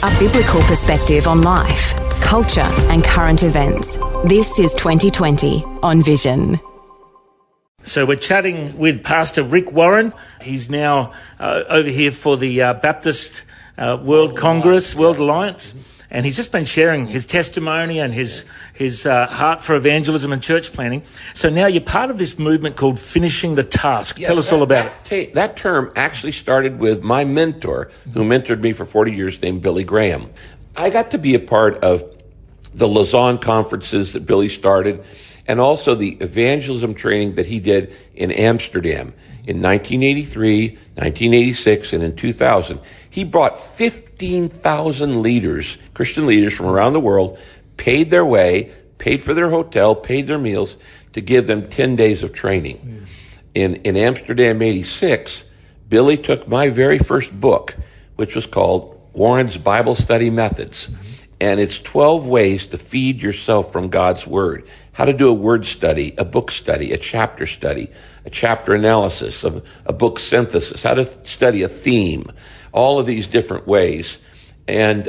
a biblical perspective on life, culture, and current events. This is 2020 on Vision. So we're chatting with Pastor Rick Warren. He's now over here for the Baptist World Congress, World Alliance. And he's just been sharing his testimony and his heart for evangelism and church planting. So now you're part of this movement called Finishing the Task. Tell us all about it. That term actually started with my mentor, who mentored me for 40 years, named Billy Graham. I got to be a part of the Lausanne conferences that Billy started, and also the evangelism training that he did in Amsterdam in 1983, 1986, and in 2000. He brought 15,000 leaders, Christian leaders from around the world, paid their way, paid for their hotel, paid their meals to give them 10 days of training. In Amsterdam 86, Billy took my very first book, which was called Warren's Bible Study Methods. And it's 12 ways to feed yourself from God's Word. How to do a word study, a book study, a chapter analysis, a book synthesis, how to study a theme, all of these different ways. And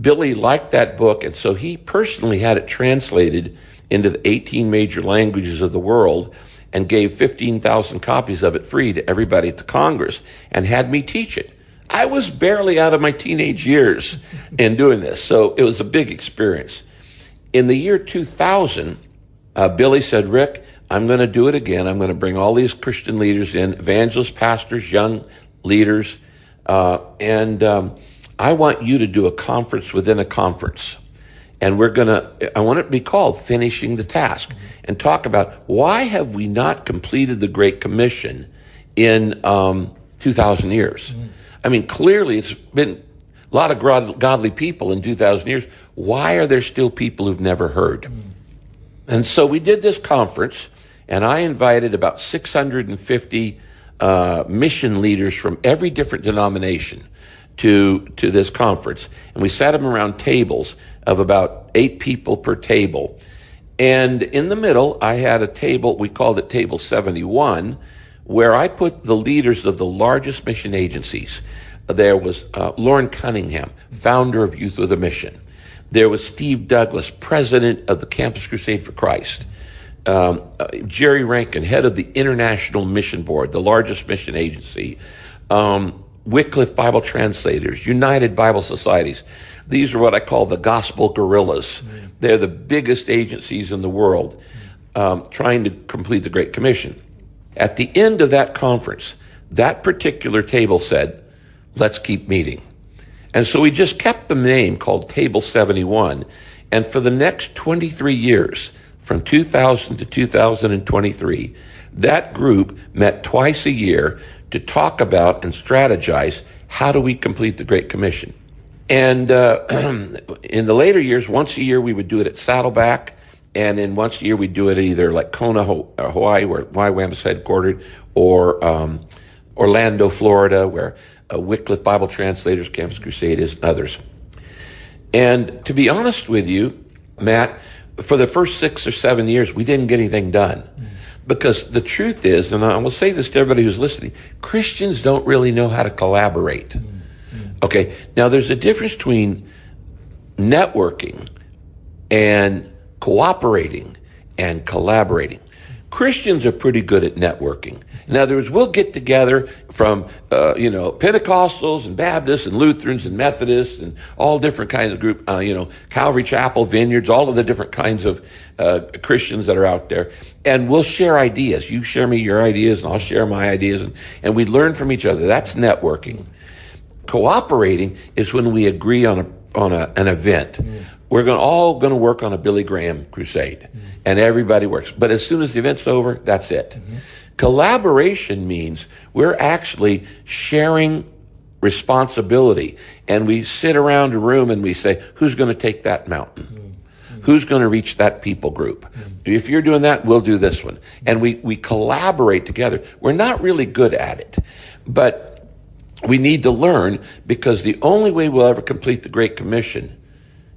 Billy liked that book, and so he personally had it translated into the 18 major languages of the world and gave 15,000 copies of it free to everybody at the Congress and had me teach it. I was barely out of my teenage years in doing this, so it was a big experience. In the year 2000, Billy said, Rick, I'm going to do it again. I'm going to bring all these Christian leaders in, evangelists, pastors, young leaders, and I want you to do a conference within a conference. And I want it to be called Finishing the Task, and talk about why have we not completed the Great Commission in 2,000 years? I mean, clearly it's been a lot of godly people in 2,000 years. Why are there still people who've never heard? And so we did this conference, and I invited about 650 mission leaders from every different denomination to this conference. And we sat them around tables of about 8 people per table. And in the middle, I had a table, we called it Table 71, where I put the leaders of the largest mission agencies. There was Lauren Cunningham, founder of Youth with a Mission. There was Steve Douglas, president of the Campus Crusade for Christ. Jerry Rankin, head of the International Mission Board, the largest mission agency. Wycliffe Bible Translators, United Bible Societies. These are what I call the gospel gorillas. They're the biggest agencies in the world trying to complete the Great Commission. At the end of that conference, that particular table said, let's keep meeting. And so we just kept the name called Table 71. And for the next 23 years, from 2000 to 2023, that group met twice a year to talk about and strategize how do we complete the Great Commission. And in the later years, once a year we would do it at Saddleback, and then once a year we'd do it either like Kona, Hawaii, where YWAM is headquartered, or Orlando, Florida, where Wycliffe Bible Translators, Campus Crusade is, and others. And to be honest with you, Matt, for the first 6 or 7 years, we didn't get anything done. Because the truth is, and I will say this to everybody who's listening, Christians don't really know how to collaborate. Okay, now there's a difference between networking and cooperating and collaborating. Christians are pretty good at networking. In other words, we'll get together from, Pentecostals and Baptists and Lutherans and Methodists and all different kinds of groups, Calvary Chapel, Vineyards, all of the different kinds of Christians that are out there. And we'll share ideas. You share me your ideas and I'll share my ideas, and we learn from each other. That's networking. Cooperating is when we agree on an event. We're all going to work on a Billy Graham crusade, and everybody works. But as soon as the event's over, that's it. Collaboration means we're actually sharing responsibility, and we sit around a room and we say, who's going to take that mountain? Who's going to reach that people group? If you're doing that, we'll do this one. And we collaborate together. We're not really good at it, but we need to learn, because the only way we'll ever complete the Great Commission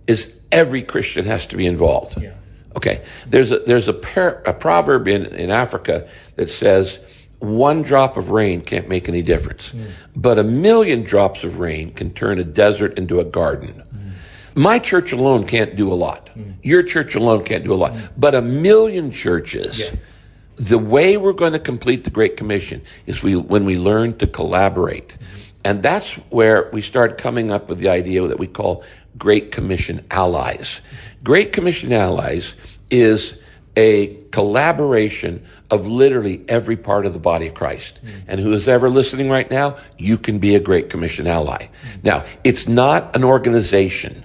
is every Christian has to be involved. Okay. There's a proverb in Africa that says, one drop of rain can't make any difference. But 1,000,000 drops of rain can turn a desert into a garden. My church alone can't do a lot. Your church alone can't do a lot. But 1,000,000 churches, the way we're going to complete the Great Commission is when we learn to collaborate. And that's where we start coming up with the idea that we call Great Commission allies. Great Commission allies is a collaboration of literally every part of the body of Christ. And who is ever listening right now, you can be a Great Commission ally. Now, it's not an organization.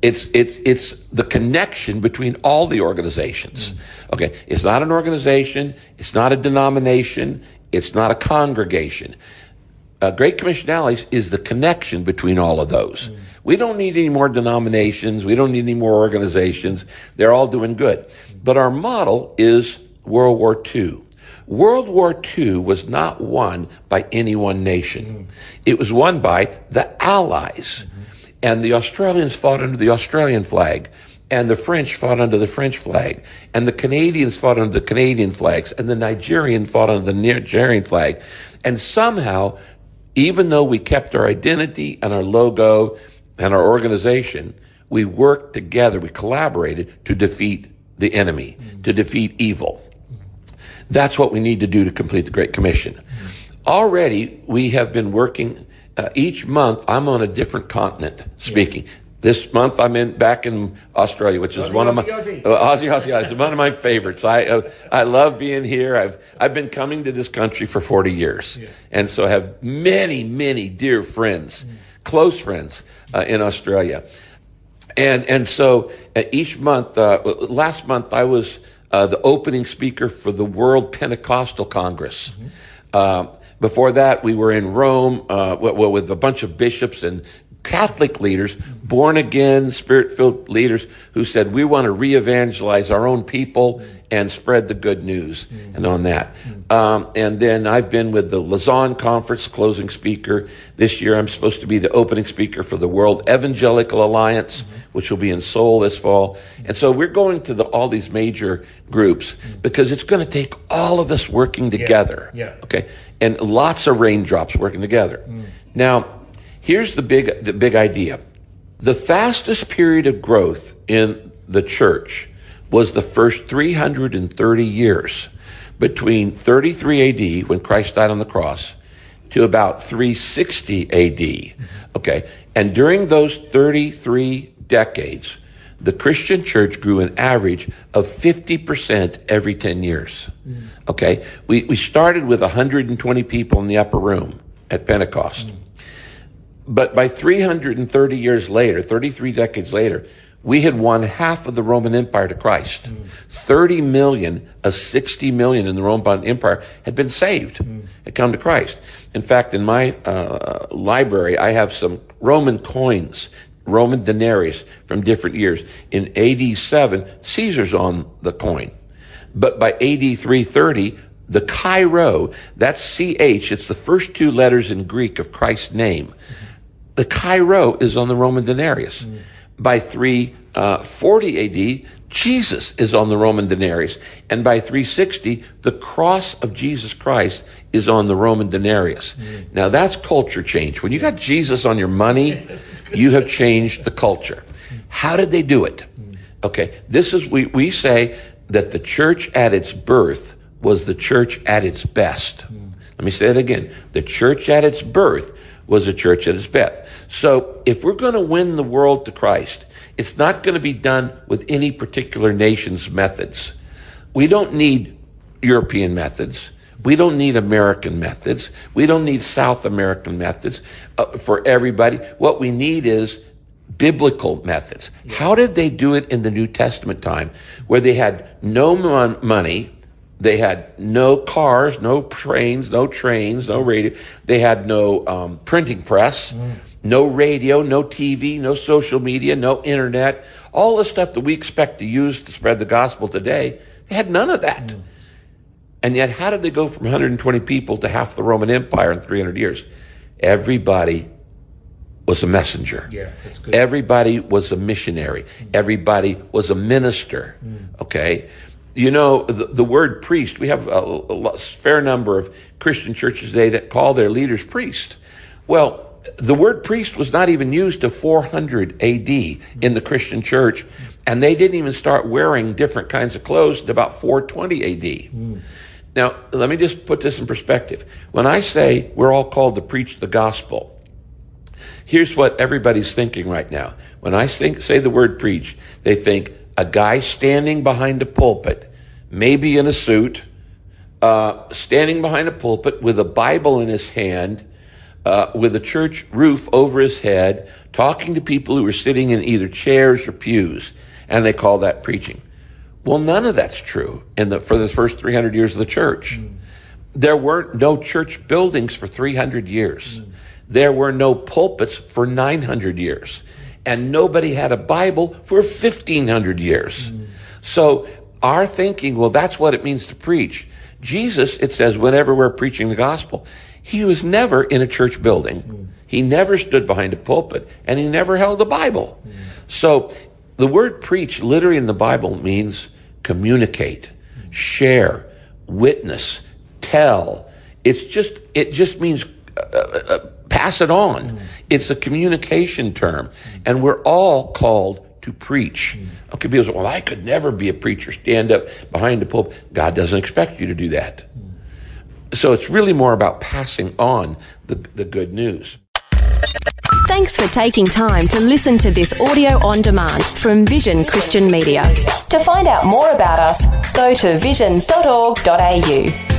It's the connection between all the organizations. Okay, it's not an organization. It's not a denomination. It's not a congregation. Great Commission allies is the connection between all of those. We don't need any more denominations. We don't need any more organizations. They're all doing good. But our model is World War II. World War II was not won by any one nation. It was won by the Allies. And the Australians fought under the Australian flag. And the French fought under the French flag. And the Canadians fought under the Canadian flags. And the Nigerian fought under the Nigerian flag. And somehow, even though we kept our identity and our logo and our organization, we worked together, we collaborated to defeat the enemy, to defeat evil. That's what we need to do to complete the Great Commission. Already, we have been working, each month, I'm on a different continent speaking. This month, I'm back in Australia, which is one of my Aussie. It's one of my favorites. I love being here. I've been coming to this country for 40 years, and so I have many dear friends, close friends in Australia. And so each month, last month I was the opening speaker for the World Pentecostal Congress. Before that, we were in Rome with a bunch of bishops and Catholic leaders, born again, spirit-filled leaders who said, we want to re-evangelize our own people and spread the good news and on that. And then I've been with the Lausanne Conference, closing speaker. This year I'm supposed to be the opening speaker for the World Evangelical Alliance, which will be in Seoul this fall. And so we're going to all these major groups because it's going to take all of us working together. Okay. And lots of raindrops working together. Now, here's the big idea. The fastest period of growth in the church was the first 330 years, between 33 AD, when Christ died on the cross, to about 360 AD. Okay. And during those 33 decades, the Christian church grew an average of 50% every 10 years. Okay. We started with 120 people in the upper room at Pentecost. But by 330 years later, 33 decades later, we had won half of the Roman Empire to Christ. 30 million of 60 million in the Roman Empire had been saved, had come to Christ. In fact, in my library, I have some Roman coins, Roman denarius from different years. In AD 7, Caesar's on the coin. But by AD 330, the Chi-Rho, that's CH, it's the first two letters in Greek of Christ's name. The Chi-Rho is on the Roman denarius. By 340 AD, Jesus is on the Roman denarius. And by 360, the cross of Jesus Christ is on the Roman denarius. Now that's culture change. When you got Jesus on your money, you have changed the culture. How did they do it? Okay, this is, we say that the church at its birth was the church at its best. Let me say it again. The church at its birth was a church at its best. So if we're going to win the world to Christ, it's not going to be done with any particular nation's methods. We don't need European methods. We don't need American methods. We don't need South American methods for everybody. What we need is biblical methods. How did they do it in the New Testament time, where they had no money? They had no cars, no trains, no radio. They had no printing press, no radio, no TV, no social media, no internet. All the stuff that we expect to use to spread the gospel today, they had none of that. And yet, how did they go from 120 people to half the Roman Empire in 300 years? Everybody was a messenger. That's good. Everybody was a missionary. Everybody was a minister. Okay? You know, the word priest, we have a fair number of Christian churches today that call their leaders priest. Well, the word priest was not even used to 400 AD in the Christian church, and they didn't even start wearing different kinds of clothes until about 420 AD. Now, let me just put this in perspective. When I say we're all called to preach the gospel, here's what everybody's thinking right now. When I say the word preach, they think a guy standing behind a pulpit, maybe in a suit, standing behind a pulpit with a Bible in his hand, with a church roof over his head, talking to people who are sitting in either chairs or pews, and they call that preaching. Well, none of that's true for the first 300 years of the church. There weren't no church buildings for 300 years. There were no pulpits for 900 years. And nobody had a Bible for 1,500 years. So our thinking, well, that's what it means to preach. Jesus, it says, whenever we're preaching the gospel, he was never in a church building. He never stood behind a pulpit, and he never held a Bible. So the word preach literally in the Bible means communicate, share, witness, tell. It just means pass it on. It's a communication term, and we're all called to preach. Okay, people say, well, I could never be a preacher, stand up behind the pulpit. God doesn't expect you to do that. So it's really more about passing on the good news. Thanks for taking time to listen to this audio on demand from Vision Christian Media. To find out more about us, go to vision.org.au.